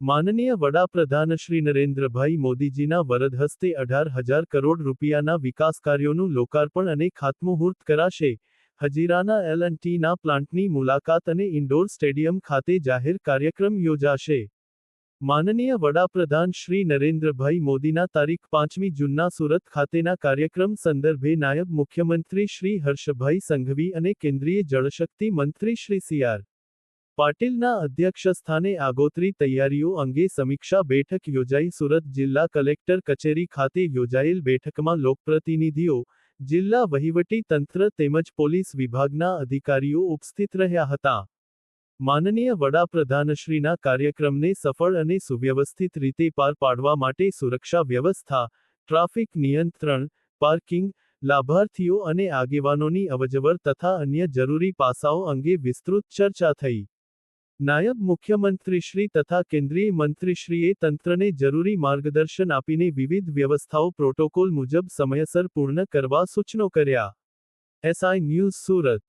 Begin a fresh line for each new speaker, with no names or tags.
માનનીય વડાપ્રધાન શ્રી નરેન્દ્રભાઈ મોદીજીના વરદ હસ્તે 18,000 કરોડ રૂપિયાના વિકાસ કાર્યોનું લોકાર્પણ અને ખાતમુહૂર્ત કરાશે. હજીરાના L&Tના પ્લાન્ટની મુલાકાત અને ઇન્ડોર સ્ટેડિયમ ખાતે જાહેર કાર્યક્રમ યોજાશે. માનનીય વડાપ્રધાન શ્રી નરેન્દ્રભાઈ મોદીના તારીખ 5મી જૂનના સુરત ખાતેના કાર્યક્રમ સંદર્ભે નાયબ મુખ્યમંત્રી શ્રી હર્ષભાઈ સંઘવી અને કેન્દ્રીય જળશક્તિ મંત્રી શ્રી સી.આર. પાટીલના અધ્યક્ષસ્થાને આગોતરી તૈયારીઓ અંગે સમીક્ષા બેઠક યોજાઈ. સુરત જિલ્લા કલેક્ટર કચેરી ખાતે યોજાયેલ બેઠકમાં લોકપ્રતિનિધિઓ, જિલ્લા વહીવટી તંત્ર તેમજ પોલીસ વિભાગના અધિકારીઓ ઉપસ્થિત રહ્યા હતા. માનનીય વડાપ્રધાનશ્રીના કાર્યક્રમને સફળ અને સુવ્યવસ્થિત રીતે પાર પાડવા માટે સુરક્ષા વ્યવસ્થા, ટ્રાફિક નિયંત્રણ, પાર્કિંગ, લાભાર્થીઓ અને આગેવાનોની અવરજવર તથા અન્ય જરૂરી પાસાઓ અંગે વિસ્તૃત ચર્ચા થઈ. નાયબ મુખ્યમંત્રીશ્રી તથા કેન્દ્રીય મંત્રીશ્રીએ તંત્રને જરૂરી માર્ગદર્શન આપીને વિવિધ વ્યવસ્થાઓ પ્રોટોકોલ મુજબ સમયસર પૂર્ણ કરવા સૂચનો કર્યા. SI news Surat.